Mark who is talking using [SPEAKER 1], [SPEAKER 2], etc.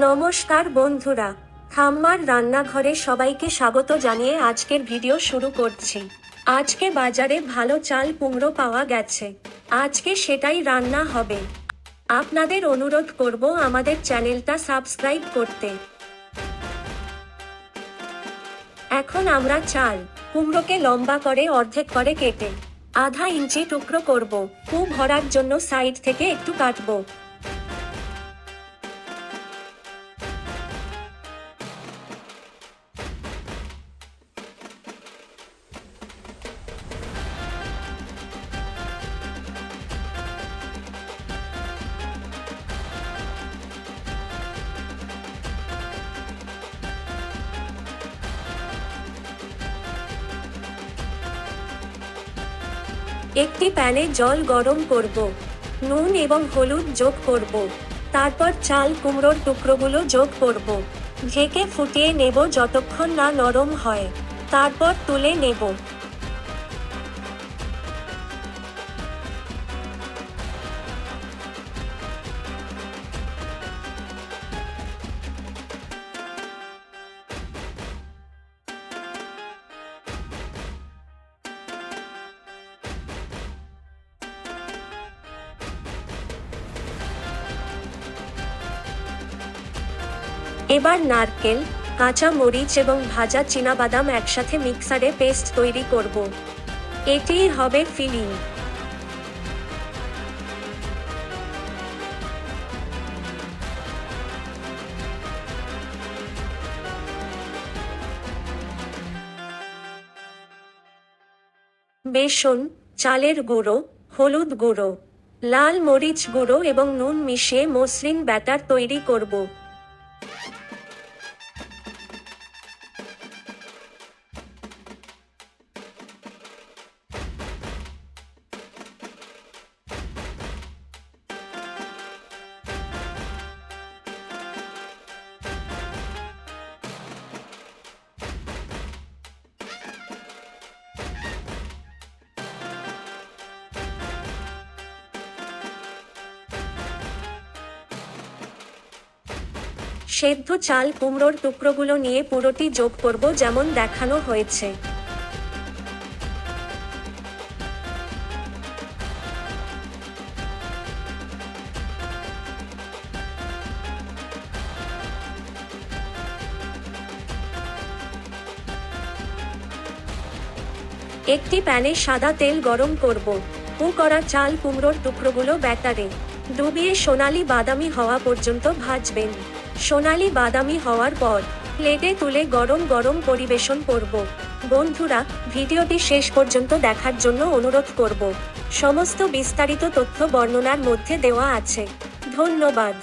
[SPEAKER 1] নমস্কার বন্ধুরা, ঠাম্মার রান্নাঘরে সবাইকে স্বাগত জানিয়ে আজকের ভিডিও শুরু করছি। আজকে বাজারে ভালো চাল কুমড়ো পাওয়া গেছে, আজকে সেটাই রান্না হবে। আপনাদের অনুরোধ করব আমাদের চ্যানেলটা সাবস্ক্রাইব করতে। এখন আমরা চাল কুমড়োকে লম্বা করে অর্ধেক করে কেটে আধা ইঞ্চি টুকরো করব। পু ভরার জন্য সাইড থেকে একটু কাটবো। একটি প্যানে জল গরম করব, নুন এবং হলুদ যোগ করব, তারপর চাল কুমড়োর টুকরোগুলো যোগ করব। ঢেকে ফুটিয়ে নেব যতক্ষণ না নরম হয়, তারপর তুলে নেব। এবার নারকেল, কাঁচা মরিচ এবং ভাজা চীনাবাদাম একসাথে মিক্সারে পেস্ট তৈরি করব। এটিই হবে ফিলিং। বেসন, চালের গুঁড়ো, হলুদ গুঁড়ো, লাল মরিচ গুঁড়ো এবং নুন মিশিয়ে মসৃণ ব্যাটার তৈরি করব। সেদ্ধ চাল কুমড়োর টুকরোগুলো নিয়ে পুরোটি যোগ করব যেমন দেখানো হয়েছে। একটি প্যানে সাদা তেল গরম করব। করা চাল কুমড়োর টুকরোগুলো ব্যাটারে ডুবিয়ে সোনালি বাদামি হওয়া পর্যন্ত ভাজবেন। সোনালি বাদামি হওয়ার পর প্লেটে তুলে গরম গরম পরিবেশন করব। বন্ধুরা, ভিডিওটি শেষ পর্যন্ত দেখার জন্য অনুরোধ করব। সমস্ত বিস্তারিত তথ্য বর্ণনার মধ্যে দেওয়া আছে। ধন্যবাদ।